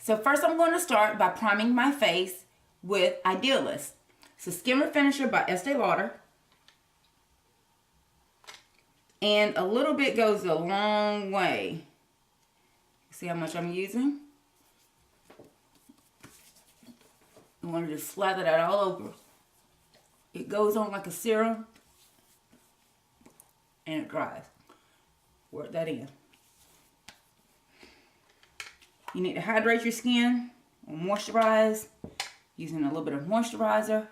So first I'm going to start by priming my face with Idealist. It's a Skimmer Finisher by Estee Lauder. And a little bit goes a long way. See how much I'm using? I want to just slather that all over. It goes on like a serum and it dries. Work that in. You need to hydrate your skin or moisturize using a little bit of moisturizer.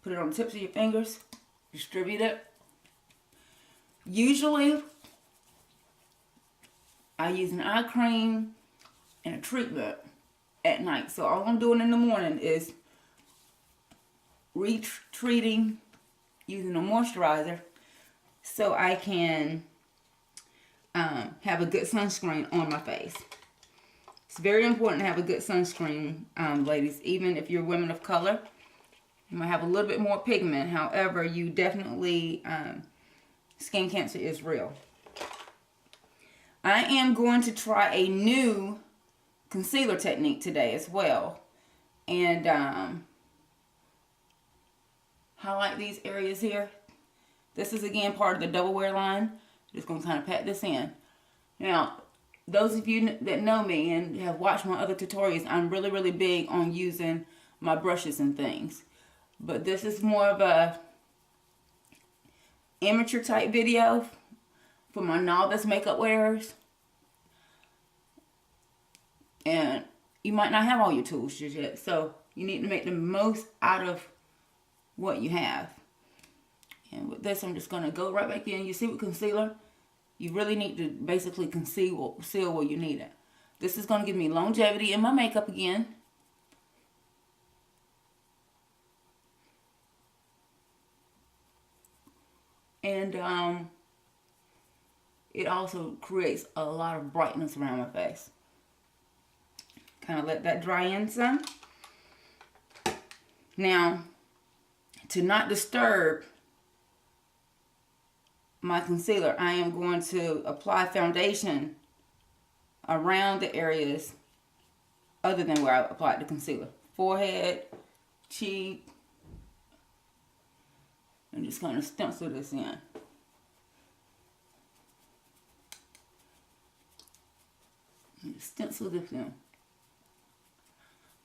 Put it on the tips of your fingers. Distribute it. Usually, I use an eye cream and a treatment at night. So all I'm doing in the morning is retreating using a moisturizer so I can have a good sunscreen on my face. It's very important to have a good sunscreen, ladies, even if you're women of color. You might have a little bit more pigment. However, you definitely, skin cancer is real. I am going to try a new concealer technique today as well. And highlight these areas here. This is again part of the double wear line. Just going to kind of pat this in. Now, those of you that know me and have watched my other tutorials, I'm really, really big on using my brushes and things. But this is more of a amateur type video for my novice makeup wearers. And you might not have all your tools just yet. So you need to make the most out of what you have. And with this, I'm just going to go right back in. You see with concealer, you really need to basically conceal where you need it. This is going to give me longevity in my makeup again. And it also creates a lot of brightness around my face. Kind of let that dry in some. Now, to not disturb my concealer, I am going to apply foundation around the areas other than where I applied the concealer. Forehead, cheek. I'm just going to stencil this in. And stencil this in.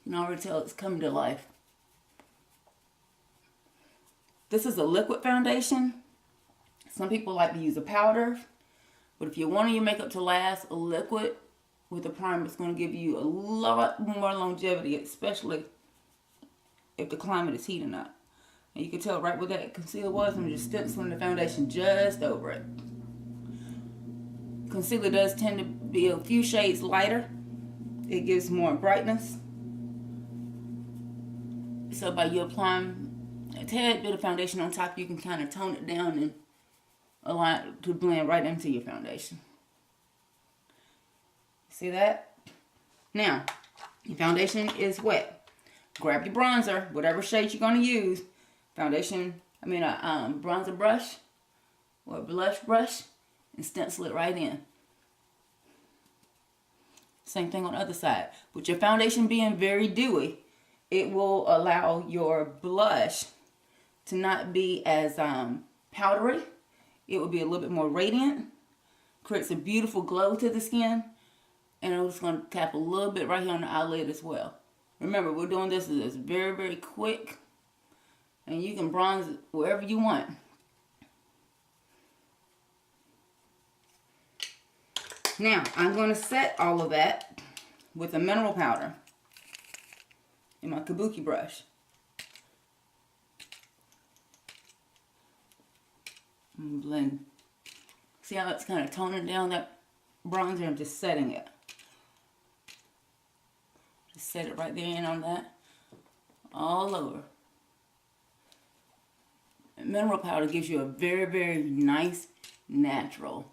You can already tell it's coming to life. This is a liquid foundation. Some people like to use a powder. But if you want your makeup to last, a liquid with a primer is going to give you a lot more longevity, especially if the climate is heating up. And you can tell right where that concealer was. I'm just stenciling the foundation just over it. Concealer does tend to be a few shades lighter. It gives more brightness. So by you applying a tad bit of foundation on top, you can kind of tone it down and allow it to blend right into your foundation. See that? Now, your foundation is wet. Grab your bronzer, whatever shade you're going to use. Foundation, bronzer brush or blush brush, and stencil it right in. Same thing on the other side. With your foundation being very dewy, it will allow your blush to not be as powdery. It will be a little bit more radiant. Creates a beautiful glow to the skin. And I'm just going to tap a little bit right here on the eyelid as well. Remember, we're doing this very, very quick. And you can bronze wherever you want. Now, I'm going to set all of that with a mineral powder in my kabuki brush. And blend. See how it's kind of toning down that bronzer? I'm just setting it. Just set it right there in on that. All over. And mineral powder gives you a very, very nice, natural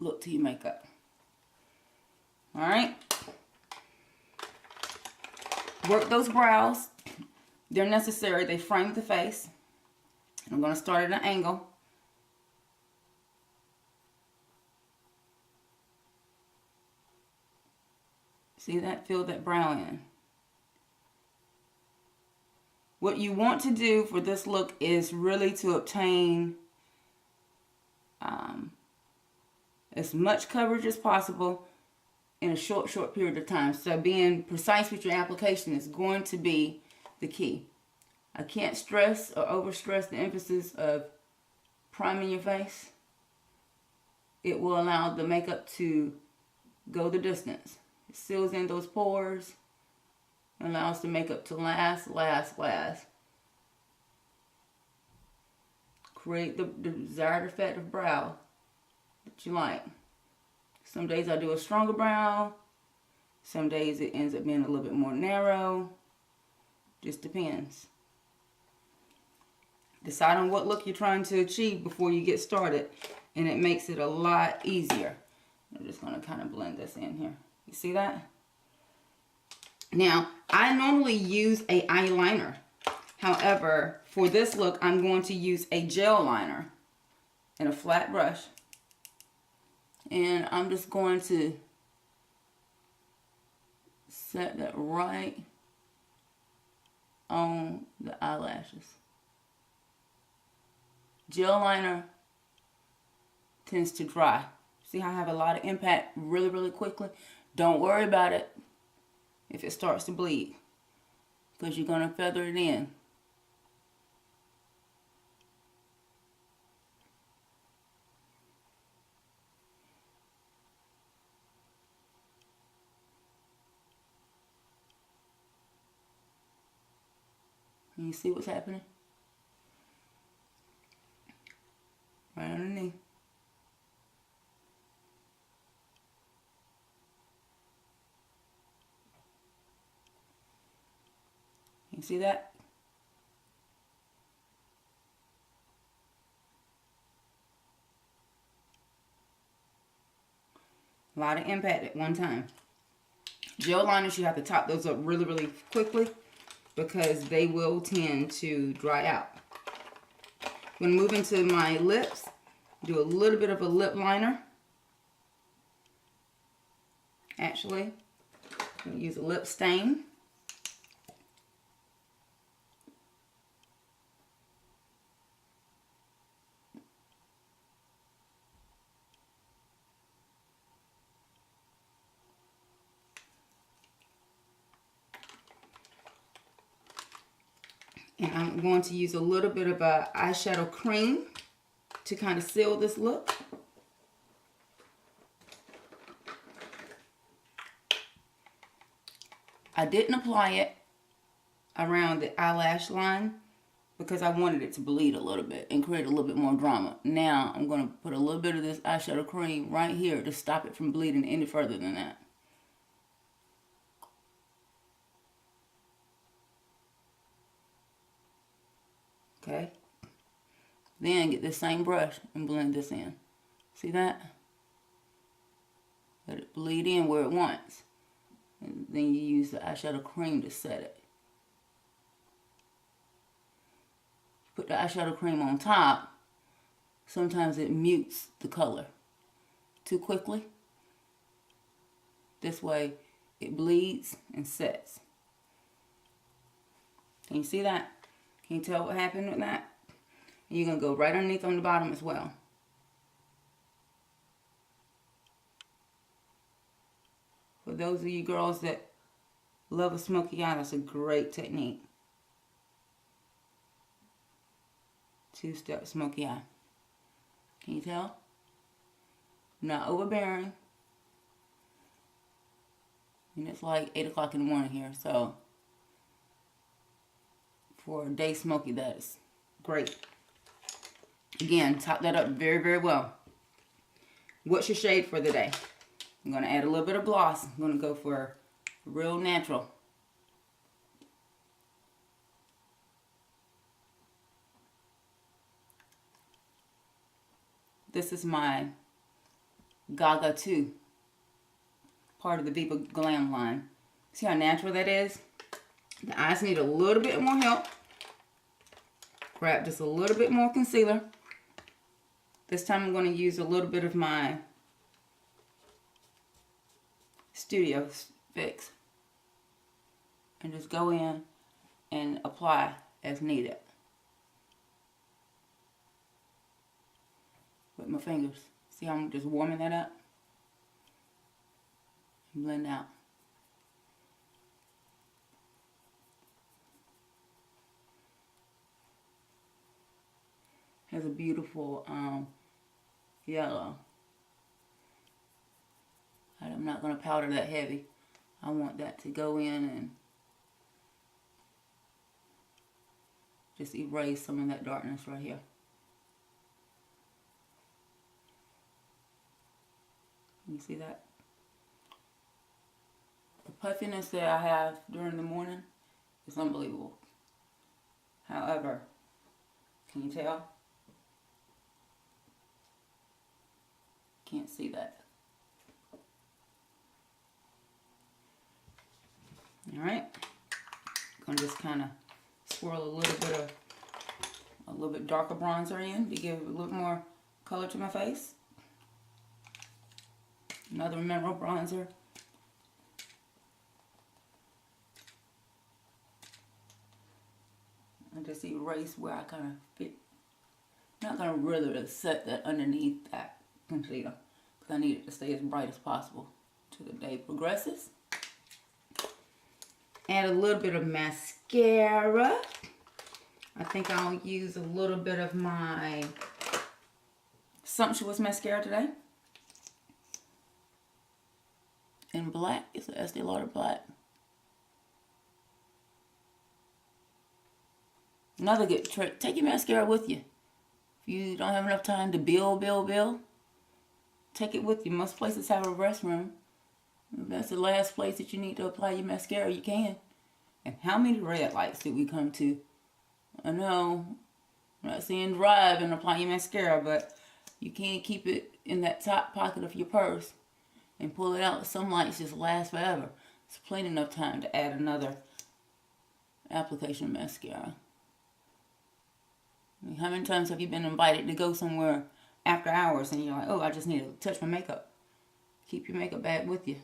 look to your makeup. Alright? Work those brows. They're necessary. They frame the face. I'm going to start at an angle. See that? Fill that brow in. What you want to do for this look is really to obtain as much coverage as possible in a short period of time. So being precise with your application is going to be the key. I can't stress or overstress the emphasis of priming your face. It will allow the makeup to go the distance. It seals in those pores, allows the makeup to last. Create the desired effect of brow that you like. Some days I do a stronger brow. Some days it ends up being a little bit more narrow. Just depends. Decide on what look you're trying to achieve before you get started, and it makes it a lot easier. I'm just going to kind of blend this in here. You see that? Now, I normally use a eyeliner. However, for this look, I'm going to use a gel liner and a flat brush. And I'm just going to set that right on the eyelashes. Gel liner tends to dry. See how I have a lot of impact really quickly? Don't worry about it if it starts to bleed, because you're going to feather it in. Can you see what's happening? Right underneath. You see that? A lot of impact at one time. Gel liners, you have to top those up really quickly because they will tend to dry out. I'm going to move into my lips. Do a little bit of a lip liner. Actually, I'm going to use a lip stain. And I'm going to use a little bit of a eyeshadow cream to kind of seal this look. I didn't apply it around the eyelash line because I wanted it to bleed a little bit and create a little bit more drama. Now I'm going to put a little bit of this eyeshadow cream right here to stop it from bleeding any further than that. Okay, then get this same brush and blend this in. See that? Let it bleed in where it wants. And then you use the eyeshadow cream to set it. Put the eyeshadow cream on top. Sometimes it mutes the color too quickly. This way it bleeds and sets. Can you see that? Can you tell what happened with that? And you're going to go right underneath on the bottom as well. For those of you girls that love a smoky eye, that's a great technique. Two-step smoky eye. Can you tell? Not overbearing. And it's like 8 o'clock in the morning here, so for a day smoky, that is great. Again, top that up very well. What's your shade for the day? I'm going to add a little bit of gloss. I'm going to go for real natural. This is my Gaga 2, part of the Viva Glam line. See how natural that is? The eyes need a little bit more help. Grab just a little bit more concealer. This time I'm going to use a little bit of my Studio fix. And just go in and apply as needed. With my fingers. See how I'm just warming that up? And blend out. Has a beautiful yellow. I'm not going to powder that heavy. I want that to go in and just erase some of that darkness right here. You see that? The puffiness that I have during the morning is unbelievable. However, can you tell? Can't see that. Alright. Gonna just kind of swirl a little bit darker bronzer in to give a little more color to my face. Another mineral bronzer. And just erase where I kind of fit. Not gonna really set that underneath that concealer because I need it to stay as bright as possible till the day progresses. Add a little bit of mascara. I think I'll use a little bit of my Sumptuous mascara today. In black. It's an Estee Lauder black. Another good trick. Take your mascara with you. If you don't have enough time to build, take it with you. Most places have a restroom. If that's the last place that you need to apply your mascara, you can. And how many red lights did we come to? I know, I'm not saying drive and apply your mascara, but you can't keep it in that top pocket of your purse and pull it out. Some lights just last forever. It's plenty enough time to add another application of mascara. I mean, how many times have you been invited to go somewhere after hours and you're like, oh, I just need to touch my makeup. Keep your makeup bag with you.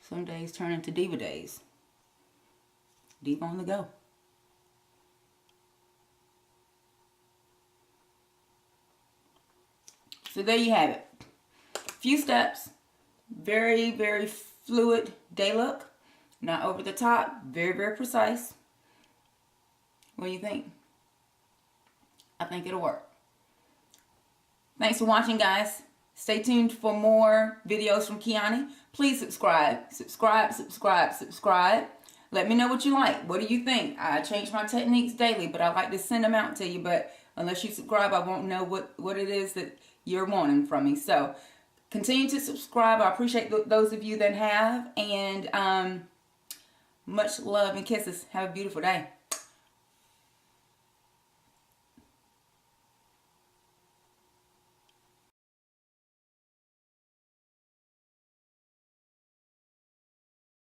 Some days turn into diva days. Diva on the go. So there you have it. Few steps. Very, very fluid day look. Not over the top. Very, very precise. What do you think? I think it'll work. Thanks for watching, guys. Stay tuned for more videos from Kiani. Please subscribe. Subscribe. Let me know what you like. What do you think? I change my techniques daily, but I like to send them out to you. But unless you subscribe, I won't know what it is that you're wanting from me. So continue to subscribe. I appreciate those of you that have. And much love and kisses. Have a beautiful day.